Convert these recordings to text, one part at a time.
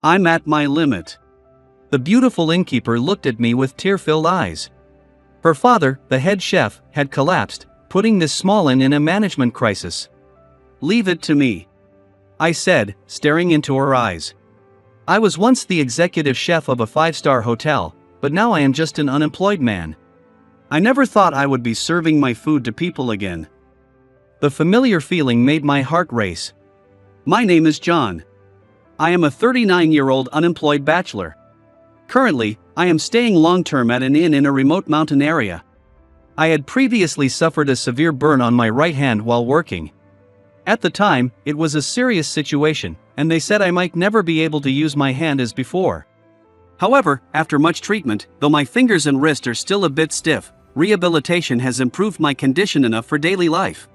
I'm at my limit. The beautiful innkeeper looked at me with tear-filled eyes. Her father, the head chef, had collapsed, putting this small inn in a management crisis. Leave it to me, I said, staring into her eyes. I was once the executive chef of a 5-star hotel, but now I am just an unemployed man. I never thought I would be serving my food to people again. The familiar feeling made my heart race. My name is John. I am a 39-year-old unemployed bachelor. Currently, I am staying long-term at an inn in a remote mountain area. I had previously suffered a severe burn on my right hand while working. At the time, it was a serious situation, and they said I might never be able to use my hand as before. However, after much treatment, though my fingers and wrist are still a bit stiff, rehabilitation has improved my condition enough for daily life.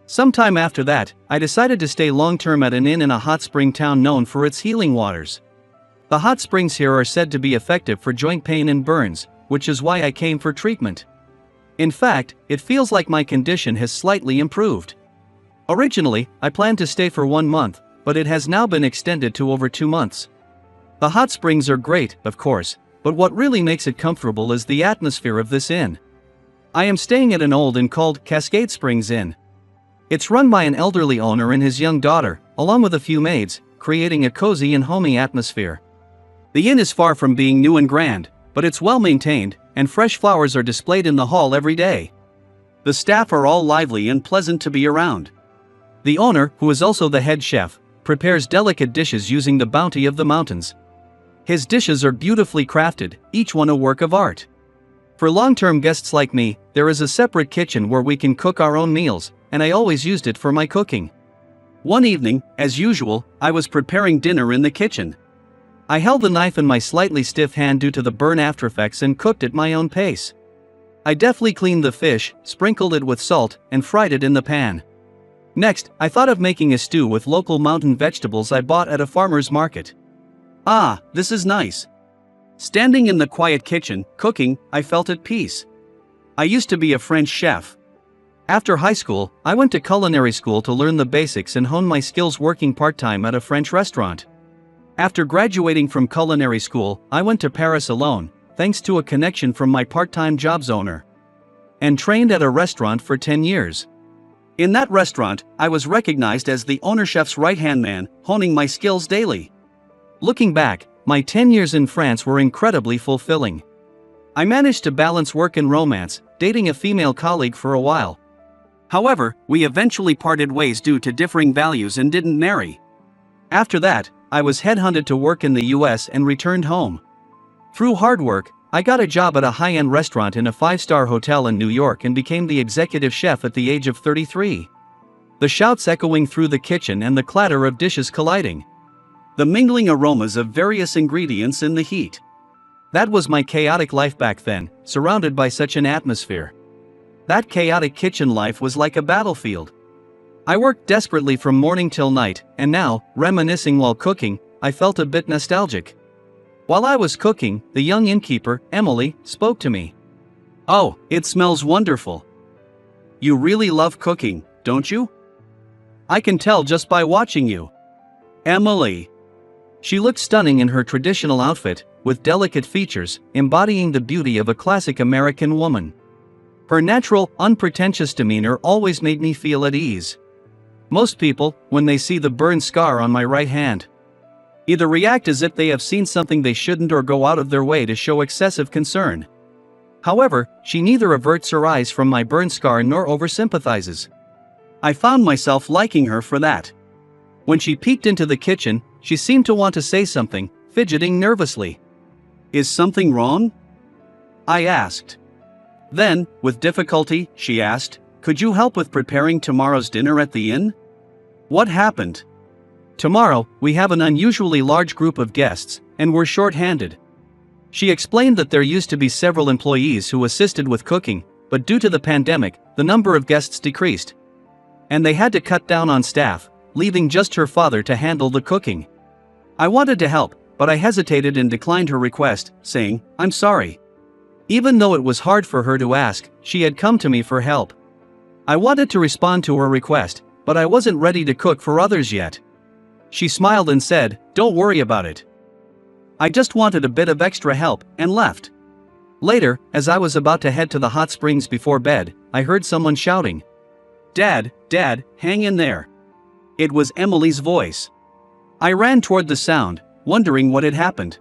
Sometime after that, I decided to stay long-term at an inn in a hot spring town known for its healing waters. The hot springs here are said to be effective for joint pain and burns, which is why I came for treatment. In fact, it feels like my condition has slightly improved. Originally, I planned to stay for 1 month, but it has now been extended to over 2 months. The hot springs are great, of course, but what really makes it comfortable is the atmosphere of this inn. I am staying at an old inn called Cascade Springs Inn. It's run by an elderly owner and his young daughter, along with a few maids, creating a cozy and homey atmosphere. The inn is far from being new and grand, but it's well maintained, and fresh flowers are displayed in the hall every day. The staff are all lively and pleasant to be around. The owner, who is also the head chef, prepares delicate dishes using the bounty of the mountains. His dishes are beautifully crafted, each one a work of art. For long-term guests like me, there is a separate kitchen where we can cook our own meals, and I always used it for my cooking. One evening, as usual, I was preparing dinner in the kitchen. I held the knife in my slightly stiff hand due to the burn aftereffects and cooked at my own pace. I deftly cleaned the fish, sprinkled it with salt, and fried it in the pan. Next, I thought of making a stew with local mountain vegetables I bought at a farmer's market. Ah, this is nice. Standing in the quiet kitchen, cooking, I felt at peace. I used to be a French chef. After high school, I went to culinary school to learn the basics and hone my skills working part-time at a French restaurant. After graduating from culinary school, I went to Paris alone, thanks to a connection from my part-time job's owner, and trained at a restaurant for 10 years. In that restaurant, I was recognized as the owner chef's right-hand man, honing my skills daily. Looking back, my 10 years in France were incredibly fulfilling. I managed to balance work and romance, dating a female colleague for a while. However, we eventually parted ways due to differing values and didn't marry. After that, I was headhunted to work in the US and returned home. Through hard work, I got a job at a high-end restaurant in a 5-star hotel in New York and became the executive chef at the age of 33. The shouts echoing through the kitchen and the clatter of dishes colliding. The mingling aromas of various ingredients in the heat. That was my chaotic life back then, surrounded by such an atmosphere. That chaotic kitchen life was like a battlefield. I worked desperately from morning till night, and now, reminiscing while cooking, I felt a bit nostalgic. While I was cooking, the young innkeeper, Emily, spoke to me. "Oh, it smells wonderful. You really love cooking, don't you? I can tell just by watching you." Emily. She looked stunning in her traditional outfit, with delicate features, embodying the beauty of a classic American woman. Her natural, unpretentious demeanor always made me feel at ease. Most people, when they see the burn scar on my right hand, either react as if they have seen something they shouldn't or go out of their way to show excessive concern. However, she neither averts her eyes from my burn scar nor oversympathizes. I found myself liking her for that. When she peeked into the kitchen, she seemed to want to say something, fidgeting nervously. "Is something wrong?" I asked. Then, with difficulty, she asked, "Could you help with preparing tomorrow's dinner at the inn?" What happened? Tomorrow, we have an unusually large group of guests, and we're short-handed. She explained that there used to be several employees who assisted with cooking, but due to the pandemic, the number of guests decreased. And they had to cut down on staff, leaving just her father to handle the cooking. I wanted to help, but I hesitated and declined her request, saying, "I'm sorry." Even though it was hard for her to ask, she had come to me for help. I wanted to respond to her request, but I wasn't ready to cook for others yet. She smiled and said, "Don't worry about it. I just wanted a bit of extra help, and left. Later, as I was about to head to the hot springs before bed, I heard someone shouting, "Dad, Dad, hang in there." It was Emily's voice. I ran toward the sound, wondering what had happened.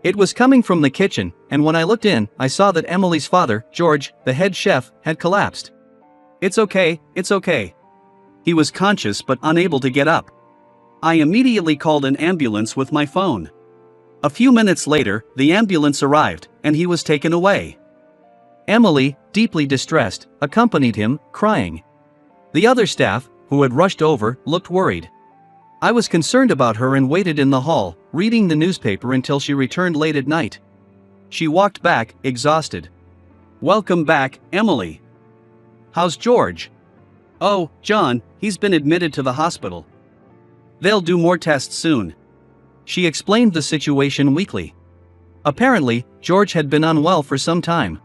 It was coming from the kitchen, and when I looked in, I saw that Emily's father, George, the head chef, had collapsed. It's okay. He was conscious but unable to get up. I immediately called an ambulance with my phone. A few minutes later, the ambulance arrived, and he was taken away. Emily, deeply distressed, accompanied him, crying. The other staff, who had rushed over, looked worried. I was concerned about her and waited in the hall, reading the newspaper until she returned late at night. She walked back, exhausted. "Welcome back, Emily. How's George?" "Oh, John, he's been admitted to the hospital. They'll do more tests soon." She explained the situation weakly. Apparently, George had been unwell for some time.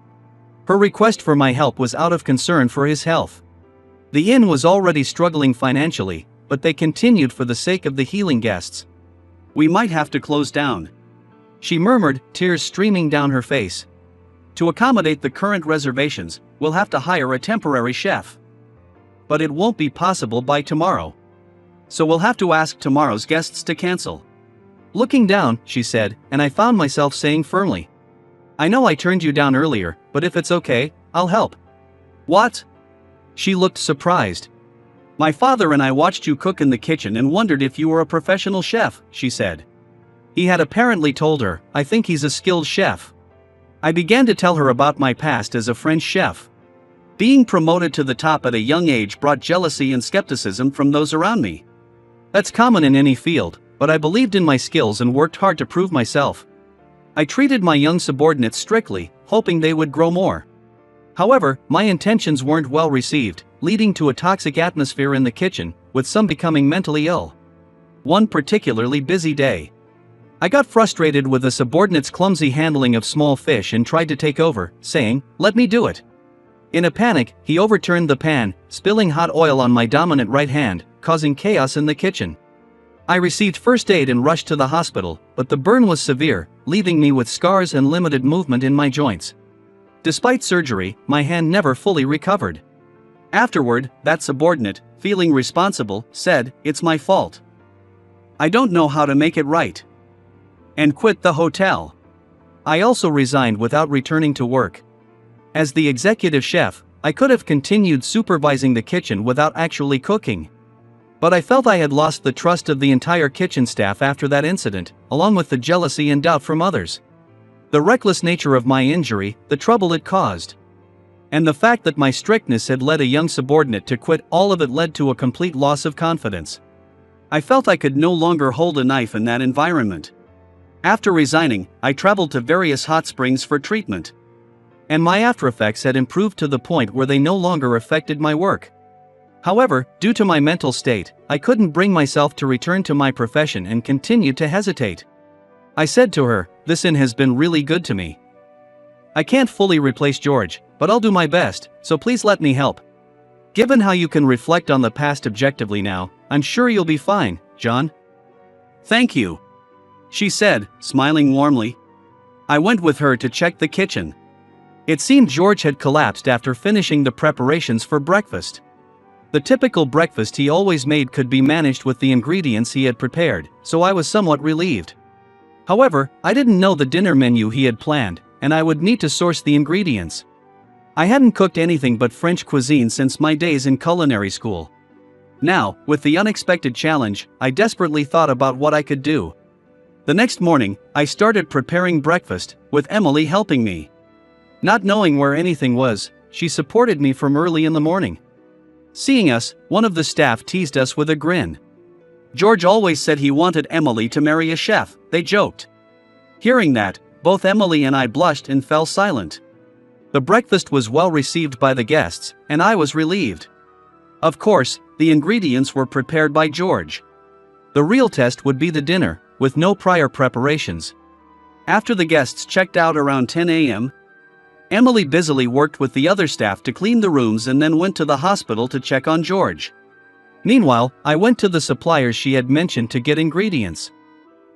Her request for my help was out of concern for his health. The inn was already struggling financially, but they continued for the sake of the healing guests. "We might have to close down," she murmured, tears streaming down her face. "To accommodate the current reservations, we'll have to hire a temporary chef. But it won't be possible by tomorrow. So we'll have to ask tomorrow's guests to cancel." Looking down, she said, and I found myself saying firmly, "I know I turned you down earlier, but if it's okay, I'll help." "What?" She looked surprised. "My father and I watched you cook in the kitchen and wondered if you were a professional chef," she said. He had apparently told her, "I think he's a skilled chef." I began to tell her about my past as a French chef. Being promoted to the top at a young age brought jealousy and skepticism from those around me. That's common in any field, but I believed in my skills and worked hard to prove myself. I treated my young subordinates strictly, hoping they would grow more. However, my intentions weren't well received, leading to a toxic atmosphere in the kitchen, with some becoming mentally ill. One particularly busy day, I got frustrated with a subordinate's clumsy handling of small fish and tried to take over, saying, "Let me do it." In a panic, he overturned the pan, spilling hot oil on my dominant right hand, causing chaos in the kitchen. I received first aid and rushed to the hospital, but the burn was severe, leaving me with scars and limited movement in my joints. Despite surgery, my hand never fully recovered. Afterward, that subordinate, feeling responsible, said, "It's my fault. I don't know how to make it right," and quit the hotel. I also resigned without returning to work. As the executive chef, I could have continued supervising the kitchen without actually cooking. But I felt I had lost the trust of the entire kitchen staff after that incident, along with the jealousy and doubt from others. The reckless nature of my injury, the trouble it caused, and the fact that my strictness had led a young subordinate to quit, all of it led to a complete loss of confidence. I felt I could no longer hold a knife in that environment. After resigning, I traveled to various hot springs for treatment. And my aftereffects had improved to the point where they no longer affected my work. However, due to my mental state, I couldn't bring myself to return to my profession and continued to hesitate. I said to her, "This inn has been really good to me. I can't fully replace George, but I'll do my best, so please let me help. Given how you can reflect on the past objectively now, I'm sure you'll be fine, John." "Thank you," she said, smiling warmly. I went with her to check the kitchen. It seemed George had collapsed after finishing the preparations for breakfast. The typical breakfast he always made could be managed with the ingredients he had prepared, so I was somewhat relieved. However, I didn't know the dinner menu he had planned, and I would need to source the ingredients. I hadn't cooked anything but French cuisine since my days in culinary school. Now, with the unexpected challenge, I desperately thought about what I could do. The next morning, I started preparing breakfast, with Emily helping me. Not knowing where anything was, she supported me from early in the morning. Seeing us, one of the staff teased us with a grin. "George always said he wanted Emily to marry a chef," they joked. Hearing that, both Emily and I blushed and fell silent. The breakfast was well received by the guests, and I was relieved. Of course, the ingredients were prepared by George. The real test would be the dinner, with no prior preparations. After the guests checked out around 10 a.m., Emily busily worked with the other staff to clean the rooms and then went to the hospital to check on George. Meanwhile, I went to the suppliers she had mentioned to get ingredients.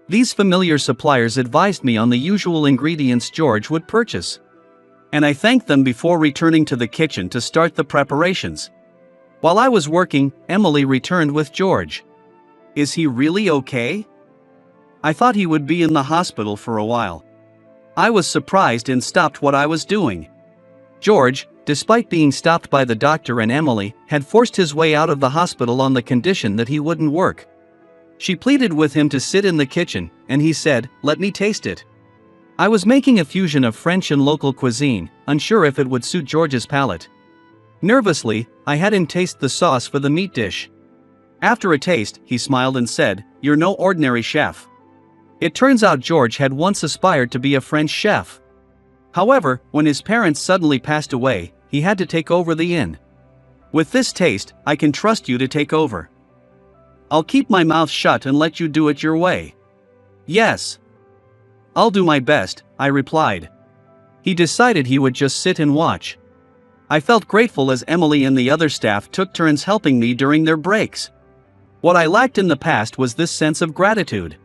These familiar suppliers advised me on the usual ingredients George would purchase, and I thanked them before returning to the kitchen to start the preparations. While I was working, Emily returned with George. Is he really okay? I thought he would be in the hospital for a while. I was surprised and stopped what I was doing. George, despite being stopped by the doctor and Emily, had forced his way out of the hospital on the condition that he wouldn't work. She pleaded with him to sit in the kitchen, and he said, "Let me taste it." I was making a fusion of French and local cuisine, unsure if it would suit George's palate. Nervously, I had him taste the sauce for the meat dish. After a taste, he smiled and said, "You're no ordinary chef." It turns out George had once aspired to be a French chef. However, when his parents suddenly passed away, he had to take over the inn. "With this taste, I can trust you to take over. I'll keep my mouth shut and let you do it your way." "Yes. I'll do my best," I replied. He decided he would just sit and watch. I felt grateful as Emily and the other staff took turns helping me during their breaks. What I lacked in the past was this sense of gratitude.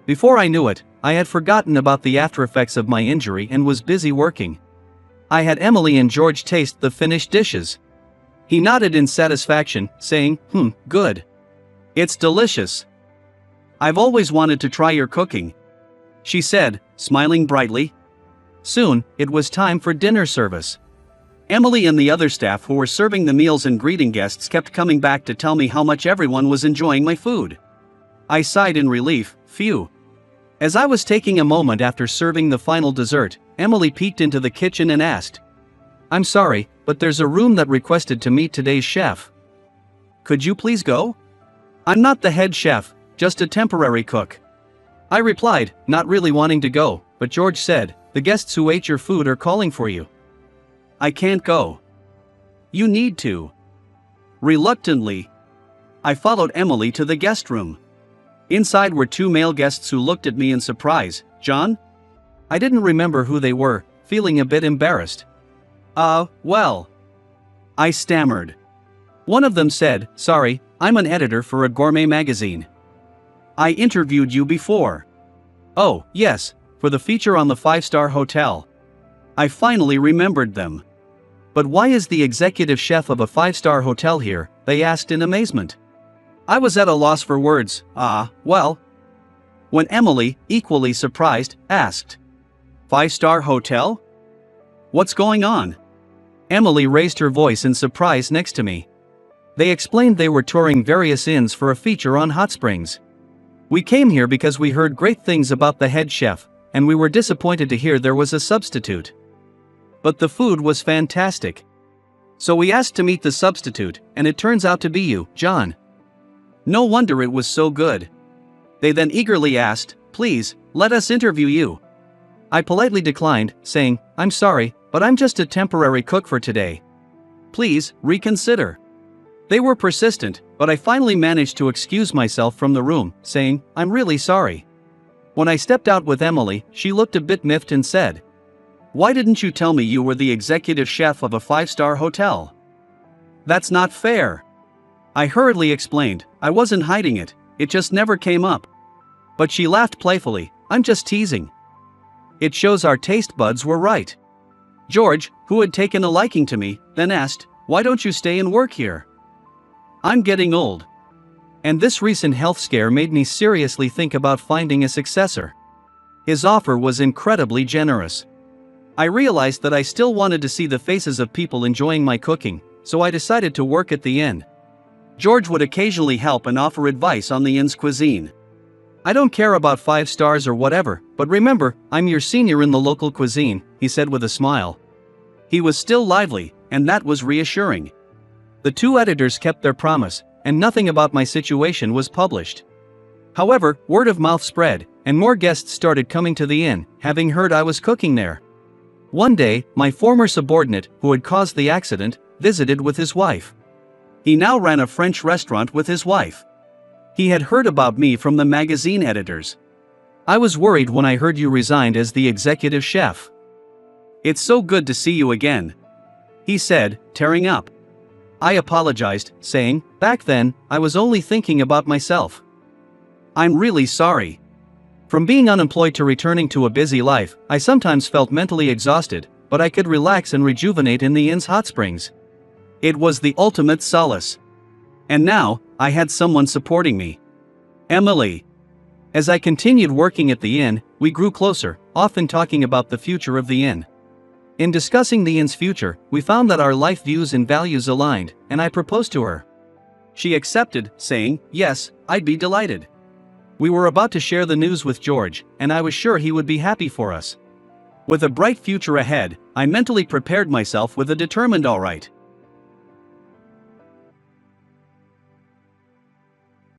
Before I knew it, I had forgotten about the aftereffects of my injury and was busy working. I had Emily and George taste the finished dishes. He nodded in satisfaction, saying, "Good. It's delicious. I've always wanted to try your cooking," she said, smiling brightly. Soon, it was time for dinner service. Emily and the other staff who were serving the meals and greeting guests kept coming back to tell me how much everyone was enjoying my food. I sighed in relief, phew. As I was taking a moment after serving the final dessert, Emily peeked into the kitchen and asked, "I'm sorry, but there's a room that requested to meet today's chef. Could you please go?" "I'm not the head chef, just a temporary cook," I replied, not really wanting to go, but George said, "The guests who ate your food are calling for you." "I can't go." "You need to." Reluctantly, I followed Emily to the guest room. Inside were two male guests who looked at me in surprise. "John?" I didn't remember who they were, feeling a bit embarrassed. Well," I stammered. One of them said, "Sorry, I'm an editor for a gourmet magazine." "I interviewed you before." "Oh, yes, for the feature on the 5-star hotel." I finally remembered them. "But why is the executive chef of a 5-star hotel here?" they asked in amazement. I was at a loss for words. Well," when Emily, equally surprised, asked, "5-star hotel? What's going on?" Emily raised her voice in surprise next to me. They explained they were touring various inns for a feature on hot springs. "We came here because we heard great things about the head chef, and we were disappointed to hear there was a substitute. But the food was fantastic. So we asked to meet the substitute, and it turns out to be you, John." No wonder it was so good. They then eagerly asked, "Please, let us interview you." I politely declined, saying, "I'm sorry, but I'm just a temporary cook for today. Please, reconsider." They were persistent, but I finally managed to excuse myself from the room, saying, "I'm really sorry." When I stepped out with Emily, she looked a bit miffed and said, "Why didn't you tell me you were the executive chef of a 5-star hotel? That's not fair." I hurriedly explained, I wasn't hiding it, it just never came up. But she laughed playfully, "I'm just teasing." It shows our taste buds were right. George, who had taken a liking to me, then asked, "Why don't you stay and work here?" "I'm getting old." And this recent health scare made me seriously think about finding a successor. His offer was incredibly generous. I realized that I still wanted to see the faces of people enjoying my cooking, so I decided to work at the inn. George would occasionally help and offer advice on the inn's cuisine. "I don't care about 5 stars or whatever, but remember, I'm your senior in the local cuisine," he said with a smile. He was still lively, and that was reassuring. The two editors kept their promise, and nothing about my situation was published. However, word of mouth spread, and more guests started coming to the inn, having heard I was cooking there. One day, my former subordinate, who had caused the accident, visited with his wife. He now ran a French restaurant with his wife. He had heard about me from the magazine editors. "I was worried when I heard you resigned as the executive chef." "It's so good to see you again," he said, tearing up. I apologized, saying, "Back then, I was only thinking about myself." "I'm really sorry." From being unemployed to returning to a busy life, I sometimes felt mentally exhausted, but I could relax and rejuvenate in the inn's hot springs. It was the ultimate solace. And now, I had someone supporting me. Emily. As I continued working at the inn, we grew closer, often talking about the future of the inn. In discussing the inn's future, we found that our life views and values aligned, and I proposed to her. She accepted, saying, "Yes, I'd be delighted." We were about to share the news with George, and I was sure he would be happy for us. With a bright future ahead, I mentally prepared myself with a determined "all right."